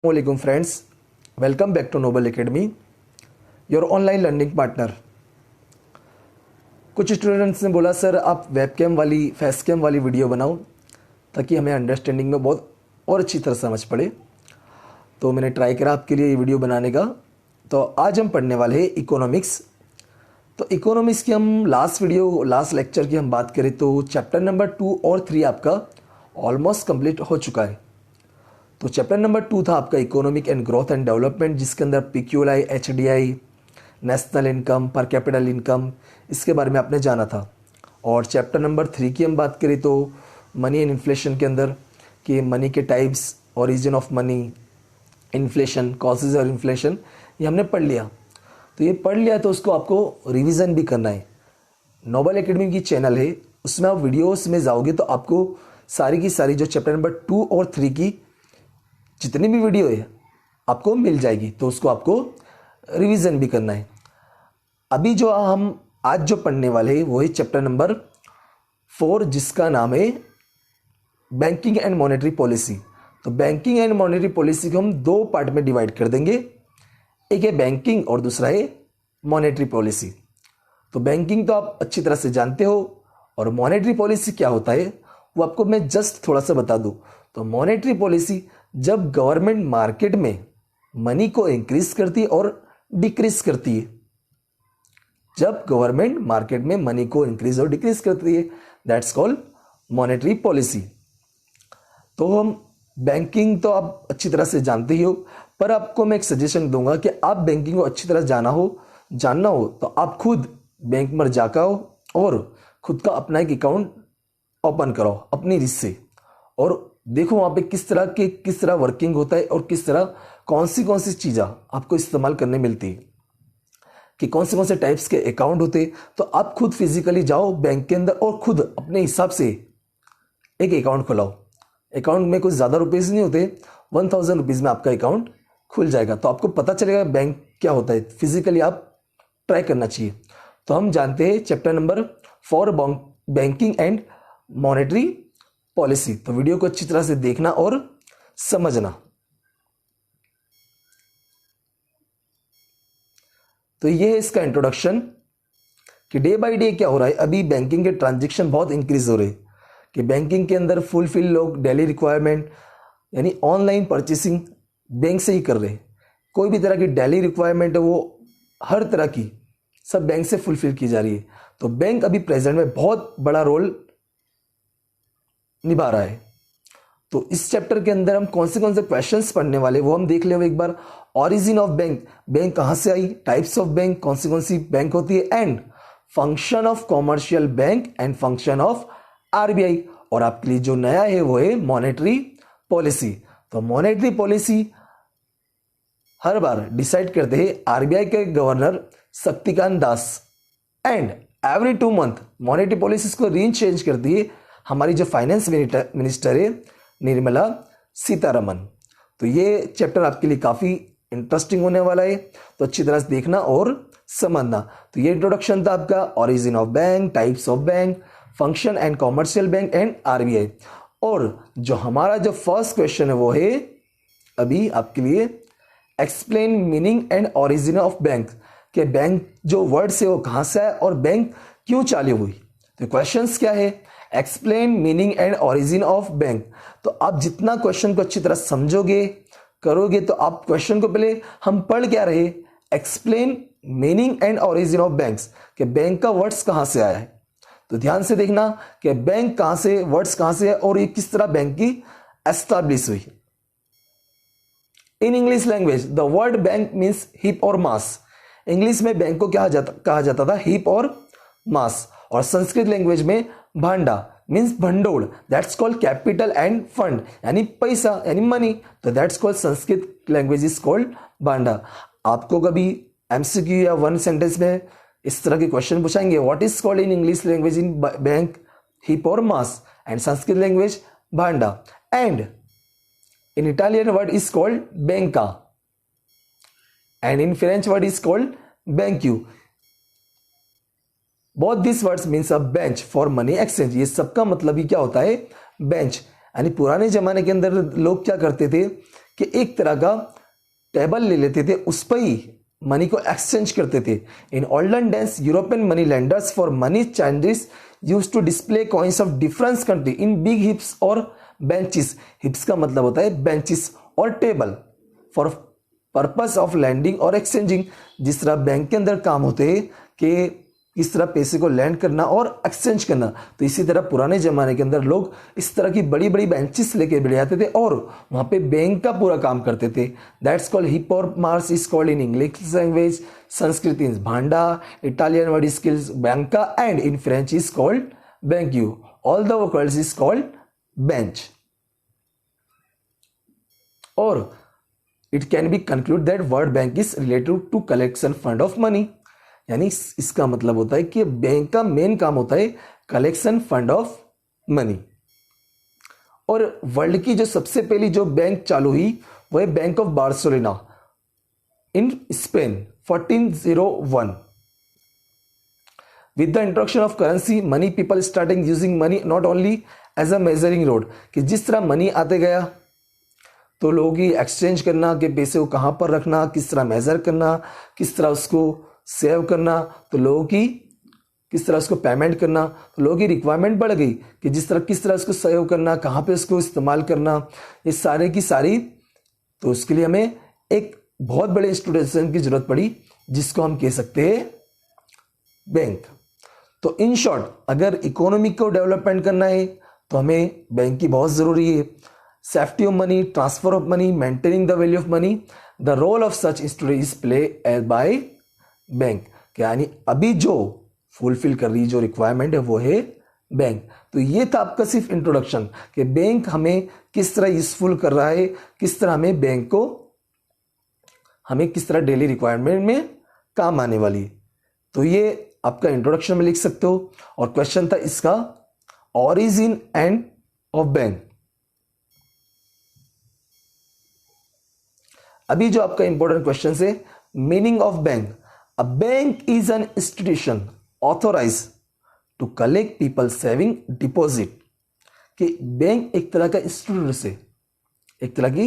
वालेकुम friends, welcome back to Noble Academy, your online learning partner. कुछ students ने बोला सर आप वेबकैम वाली फेस कैम वाली वीडियो बनाओ ताकि हमें अंडरस्टैंडिंग में बहुत और अच्छी तरह समझ पड़े। तो मैंने ट्राई करा आपके लिए ये वीडियो बनाने का। तो आज हम पढ़ने वाले हैं इकोनॉमिक्स। तो इकोनॉमिक्स की हम लास्ट लेक्चर की हम बात करें तो चैप्टर नंबर 2 और 3 आपका ऑलमोस्ट कंप्लीट हो चुका है। तो चैप्टर नंबर 2 था आपका economic and growth and development, जिसके अंदर पीक्यूआई, एचडीआई, नेशनल इनकम, पर कैपिटल इनकम, इसके बारे में आपने जाना था। और चैप्टर नंबर 3 की हम बात करें तो मनी एंड इन्फ्लेशन के अंदर कि मनी के types, origin of money, inflation, causes और इन्फ्लेशन, ये हमने पढ़ लिया। तो ये पढ़ लिया तो उसको आपको रिवीजन भी करना है। नोबल एकेडमी की चैनल है, उसमें आप वीडियोस में जाओगे तो आपको सारी की सारी जो चैप्टर नंबर 2 और 3 की जितनी भी वीडियो है आपको मिल जाएगी। तो उसको आपको रिवीजन भी करना है। अभी जो हम आज जो पढ़ने वाले हैं वो है चैप्टर नंबर 4, जिसका नाम है बैंकिंग एंड मॉनेटरी पॉलिसी। तो बैंकिंग एंड मॉनेटरी पॉलिसी को हम 2 पार्ट में डिवाइड कर देंगे, एक है बैंकिंग और दूसरा है मॉनेटरी पॉलिसी। तो बैंकिंग तो आप अच्छी तरह से जानते हो, और मॉनेटरी पॉलिसी क्या होता है वो आपको मैं जस्ट थोड़ा सा बता दूं। तो मॉनेटरी पॉलिसी जब गवर्नमेंट मार्केट में मनी को इंक्रीज करती है और डिक्रीज करती है, जब गवर्नमेंट मार्केट में मनी को इंक्रीज और डिक्रीज करती है, दैट्स कॉल्ड मॉनेटरी पॉलिसी। तो हम बैंकिंग तो आप अच्छी तरह से जानते ही हो, पर आपको मैं एक सजेशन दूंगा कि आप बैंकिंग को अच्छी तरह जानना हो तो आप खुद बैंक में जाकर आओ और खुद का अपना एक अकाउंट ओपन कराओ अपनी रीच से, और देखो वहां पे किस तरह वर्किंग होता है और किस तरह कौन सी चीज़ें आपको इस्तेमाल करने मिलती है, कि कौन से टाइप्स के अकाउंट होते हैं। तो आप खुद फिजिकली जाओ बैंक के अंदर और खुद अपने हिसाब से एक अकाउंट खुलाओ। अकाउंट में कुछ ज़्यादा रुपीज़ नहीं होते, 1000 रुपीज़ में आपका अकाउंट खुल जाएगा। तो आपको पता चलेगा बैंक क्या होता है, फिजिकली आप ट्राई करना चाहिए। तो हम जानते हैं chapter number 4 banking and monetary policy. तो वीडियो को अच्छी तरह से देखना और समझना। तो ये है इसका इंट्रोडक्शन कि डे बाय डे क्या हो रहा है। अभी बैंकिंग के ट्रांजैक्शन बहुत इंक्रीज हो रहे हैं, कि बैंकिंग के अंदर फुलफिल लोग डेली रिक्वायरमेंट यानी ऑनलाइन परचेसिंग बैंक से ही कर रहे हैं। कोई भी तरह की डेली रिक्वायरमेंट है वो हर तरह की सब बैंक से फुलफिल की जा रही है। तो बैंक अभी प्रेजेंट में बहुत बड़ा रोल निभा रहा है। तो इस चैप्टर के अंदर हम कौन से क्वेश्चंस पढ़ने वाले वो हम देख ले एक बार। ओरिजिन ऑफ बैंक, बैंक कहां से आई, टाइप्स ऑफ बैंक, कौन सी बैंक होती है, and function of commercial bank and function of RBI. और आपके लिए जो नया है वो है मॉनेटरी पॉलिसी। तो मॉनेटरी पॉलिसी हर बार डिसाइड करते हैं आरबीआई के governor Shaktikanta Das, and every 2 month monetary policy को रीचेंज करती है हमारी जो फाइनेंस मिनिस्टर है निर्मला सीतारमन। तो ये चैप्टर आपके लिए काफ़ी इंटरेस्टिंग होने वाला है, तो अच्छी तरह से देखना और समझना। तो ये इंट्रोडक्शन था आपका origin of bank, types of bank, function and commercial bank and RBI. और जो हमारा जो फर्स्ट क्वेश्चन है वो है अभी आपके लिए explain meaning and origin of bank, के बैंक जो वर्ड से वो कहाँ से आया और बैंक क्यों चालू हुई। तो क्वेश्चंस क्या है, explain meaning and origin of bank. तो आप जितना क्वेश्चन को अच्छी तरह समझोगे करोगे, तो आप क्वेश्चन को पहले हम पढ़ क्या रहे, explain meaning and origin of banks, के बैंक का वर्ड्स कहां से आया है। तो ध्यान से देखना कि बैंक कहां से, वर्ड्स कहां से है और ये किस तरह बैंक की एस्टैब्लिश हुई। इन English language the word bank means hip और मास। इंग्लिश में बैंक को कहा जाता था हिप और मास, और संस्कृत लैंग्वेज में भांडा मीन्स भंडोल, that's called capital and fund यानी पैसा यानी मनी। तो that's called Sanskrit language is called भांडा। आपको कभी एमसीक्यू या 1 सेंटेंस में इस तरह के क्वेश्चन पूछाएंगे, what is called in English language in bank हिप और मास, एंड संस्कृत लैंग्वेज भांडा, and in Italian word is called banca, and in French word is called banque. Both this words means a bench for money exchange. ये सबका मतलब ही क्या होता है, बेंच। यानी पुराने जमाने के अंदर लोग क्या करते थे कि एक तरह का टेबल ले लेते थे, उस पर ही मनी को एक्सचेंज करते थे। In olden days European money lenders for money changes use to display coins of difference country in big hips और बेंचेस। हिप्स का मतलब होता है बेंचेस और table, for purpose of lending और एक्सचेंजिंग। जिस तरह बैंक के अंदर काम होते हैं कि किस तरह पैसे को लैंड करना और एक्सचेंज करना, तो इसी तरह पुराने जमाने के अंदर लोग इस तरह की बड़ी बड़ी बेंचेस लेके बैठ जाते थे और वहां पे बैंक का पूरा काम करते थे। दैट्स कॉल्ड हिप और mars is called in English language, Sanskrit is bhanda, Italian word skills बैंका and in French is called बैंक्यू। All the words is called bench. और it can be concluded that word bank is related to collection fund of money. यानी इसका मतलब होता है कि bank का मेन काम होता है कलेक्शन फंड ऑफ मनी। और वर्ल्ड की जो सबसे पहली जो बैंक चालू हुई वो है bank of Barcelona in Spain 1401। With the introduction of currency money people starting using money not only as a measuring rod, कि जिस तरह मनी आते गया तो लोगों की एक्सचेंज करना, कि पैसे को कहां पर रखना, किस तरह मेजर करना, किस तरह उसको सेव करना, तो लोगों की किस तरह उसको पेमेंट करना, तो लोगों की रिक्वायरमेंट बढ़ गई कि जिस तरह किस तरह उसको सेव करना, कहाँ पे उसको इस्तेमाल करना, ये सारे की सारी। तो उसके लिए हमें एक बहुत बड़े इंस्टीट्यूशन की जरूरत पड़ी जिसको हम कह सकते हैं बैंक। तो इन शॉर्ट अगर इकोनॉमी को डेवलपमेंट करना है तो हमें बैंक की बहुत जरूरी है। Safety of money, transfer of money, maintaining the value of money, the role of such institute is play as by bank. यानी अभी जो फुलफिल कर रही जो रिक्वायरमेंट है वो है बैंक। तो ये था आपका सिर्फ इंट्रोडक्शन कि बैंक हमें किस तरह यूजफुल कर रहा है, किस तरह हमें बैंक को हमें किस तरह डेली रिक्वायरमेंट में काम आने वाली। तो ये आपका इंट्रोडक्शन में लिख सकते हो। और क्वेश्चन था इसका ओरिजिन एंड ऑफ बैंक। अभी जो आपका इंपॉर्टेंट क्वेश्चन है meaning of bank. A bank is an institution authorized to collect people saving deposit। कि बैंक एक तरह का इंस्टीट्यूट से, एक तरह की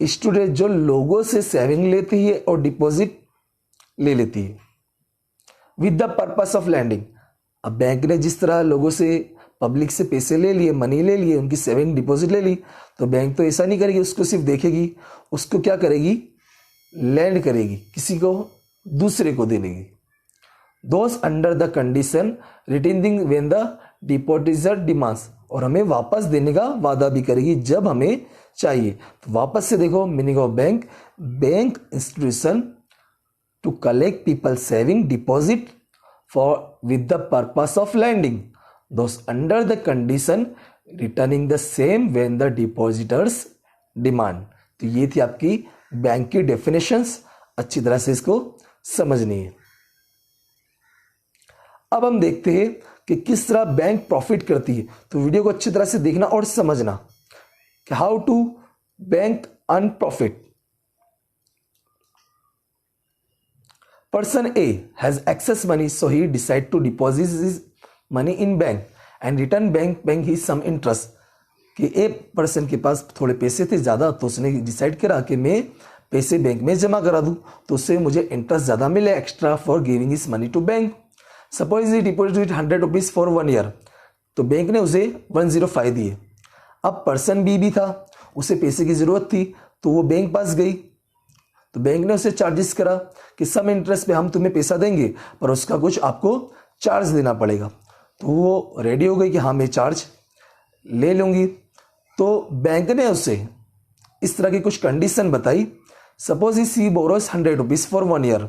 इंस्टीट्यूट जो लोगों से सेविंग लेती है और डिपॉजिट ले लेती है with the purpose of lending. अब बैंक ने जिस तरह लोगों से पब्लिक से पैसे ले लिए, मनी ले लिए, उनकी सेविंग डिपॉजिट ले ली, तो बैंक तो ऐसा नहीं करेगी, उसको सिर्फ देखेगी, उसको क्या करेगी, लैंड करेगी, किसी को दूसरे को दे देगी। Those under the condition retaining when the depositor demands, और हमें वापस देने का वादा भी करेगी जब हमें चाहिए। तो वापस से देखो meaning of bank, bank institution to collect people saving deposit for with the purpose of lending, those under the condition returning the same when the depositors demand. तो ये थी आपकी बैंक की डेफिनेशंस, अच्छी तरह से इसको समझनी है। अब हम देखते हैं कि किस तरह बैंक प्रॉफिट करती है। तो वीडियो को अच्छी तरह से देखना और समझना कि how to bank earn profit. Person A has excess money so he decide to deposit his money in bank and return bank he some interest. कि ए पर्सन के पास थोड़े पैसे थे ज्यादा, तो उसने डिसाइड करा कि मैं पैसे बैंक में जमा करा दूं तो उससे मुझे इंटरेस्ट ज्यादा मिले extra for giving is money to bank. Suppose he deposit 100 rupees for 1 year, तो बैंक ने उसे 105 दिए। अब पर्सन बी भी था, उसे पैसे की जरूरत थी, तो वो बैंक पास गई, तो बैंक ने उसे चार्जेस करा कि सम इंटरेस्ट पे हम तुम्हें पैसा देंगे पर उसका कुछ आपको चार्ज देना पड़ेगा। तो वो रेडी हो गई कि हाँ मैं चार्ज ले लूंगी। तो बैंक ने उसे इस तरह की कुछ कंडीशन बताई। Suppose he she borrows 100 rupees for 1 year,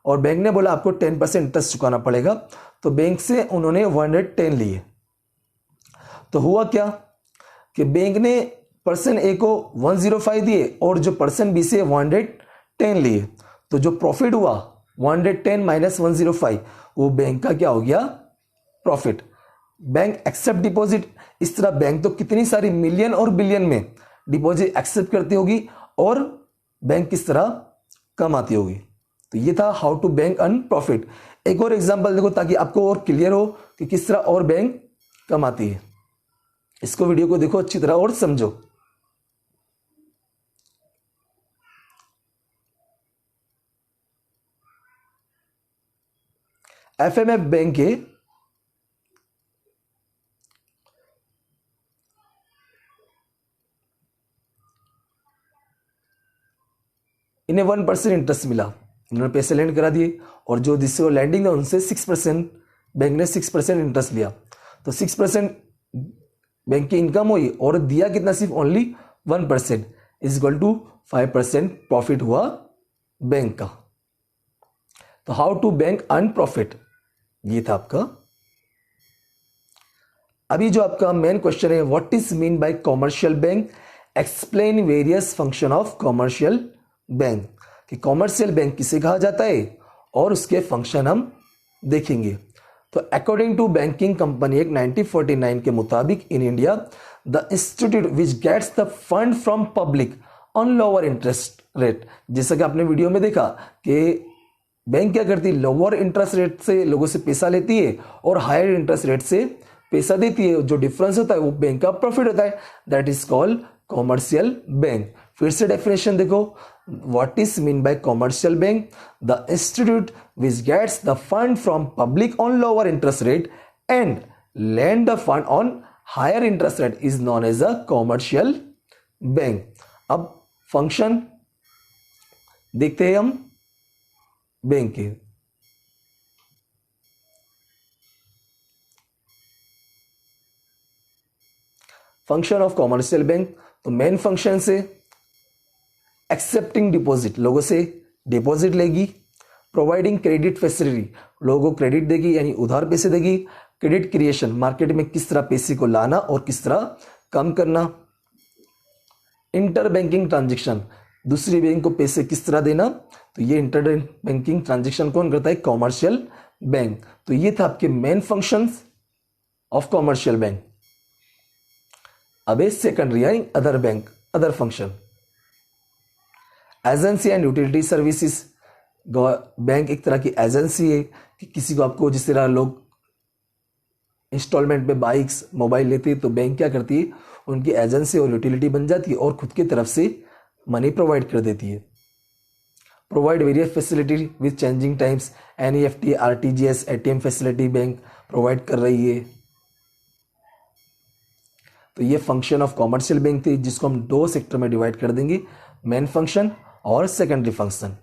और बैंक ने बोला आपको 10% इंटरेस्ट चुकाना पड़ेगा, तो बैंक से उन्होंने 110 लिए। तो हुआ क्या कि बैंक ने पर्सन ए को 105 दिए और जो पर्सन बी से 110 लिए, तो जो प्रॉफिट हुआ 110 माइनस 105 वो बैंक का क्या हो गया, प्रॉफिट। बैंक एक्सेप्ट डिपॉजिट, इस तरह बैंक तो कितनी सारी मिलियन और बिलियन में डिपॉजिट एक्सेप्ट करती होगी और बैंक किस तरह कमाती होगी। तो ये था how to bank earn profit. एक और एग्जांपल देखो ताकि आपको और क्लियर हो कि किस तरह और बैंक कमाती है। इसको वीडियो को देखो अच्छी तरह और समझो। एफएमएफ बैंक के इन्हें 1% इंटरेस्ट मिला, इन्होंने पैसे लैंड करा दिए और जो जिससे वो लैंडिंग है उनसे 6% बैंक ने 6% इंटरेस्ट लिया, तो 6% बैंक की इनकम हुई और दिया कितना, सिर्फ only 1%, is equal to 5% profit हुआ बैंक का। तो how to bank earn profit, ये था आपका। अभी जो आपका मेन क्वेश्चन है, what is mean by commercial bank, explain various function of commercial bank, कि कॉमर्शियल बैंक किसे कहा जाता है और उसके फंक्शन हम देखेंगे। तो according to banking company act 1949 के मुताबिक in India the institute which gets the fund from public on lower interest rate, जैसा कि आपने वीडियो में देखा कि बैंक क्या करती है, लोअर इंटरेस्ट रेट से लोगों से पैसा लेती है और हायर इंटरेस्ट रेट से पैसा देती है, जो डिफरेंस होता है वो बैंक का प्रॉफिट होता है, that is called commercial bank. फिर से डेफिनेशन देखो, what is mean by commercial bank, the institute which gets the fund from public on lower interest rate and lend the fund on higher interest rate is known as a commercial bank। अब function देखते हैं हम bank के। Function of commercial bank, तो main function से accepting deposit, लोगों से deposit लेगी, प्रोवाइडिंग क्रेडिट फैसिलिटी, लोगों को क्रेडिट देगी यानी उधार पैसे देगी, क्रेडिट क्रिएशन, मार्केट में किस तरह पैसे को लाना और किस तरह कम करना, इंटर बैंकिंग ट्रांजेक्शन, दूसरी बैंक को पैसे किस तरह देना, तो ये इंटर बैंकिंग ट्रांजेक्शन कौन करता है, कॉमर्शियल बैंक। तो ये था आपके main functions of commercial bank. अब सेकेंडरी यानी other bank, other function, agency and utility services. Bank एक तरह की एजेंसी है कि किसी को आपको, जिस तरह लोग इंस्टॉलमेंट पे बाइक्स मोबाइल लेते हैं, तो बैंक क्या करती है, उनकी एजेंसी और यूटिलिटी बन जाती है और खुद की तरफ से मनी प्रोवाइड कर देती है। Provide various facility with changing times, NEFT, RTGS, ATM facility bank provide कर रही है। तो ये फंक्शन ऑफ कॉमर्शियल बैंक थी, जिसको हम दो सेक्टर में डिवाइड कर देंगे, मेन फंक्शन और सेकेंडरी फंक्शन।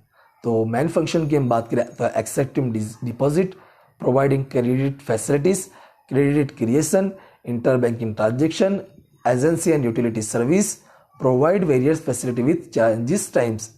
तो मेन फंक्शन की हम बात करें तो accepting deposit, providing credit facilities, credit creation, inter banking transaction, agency and utility service, provide various facility with changes times.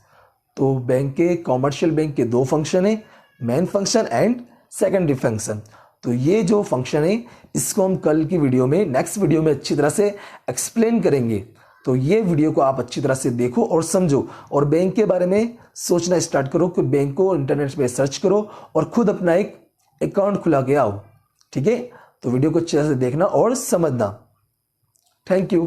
तो बैंक के, कॉमर्शियल बैंक के दो फंक्शन है, main function and secondary function. तो ये जो फंक्शन है इसको हम कल की वीडियो में, नेक्स्ट वीडियो में अच्छी तरह से एक्सप्लेन करेंगे। तो ये वीडियो को आप अच्छी तरह से देखो और समझो और बैंक के बारे में सोचना स्टार्ट करो कि बैंक को इंटरनेट पे सर्च करो और खुद अपना एक अकाउंट खुला के आओ। ठीक है, तो वीडियो को अच्छे से देखना और समझना। Thank you.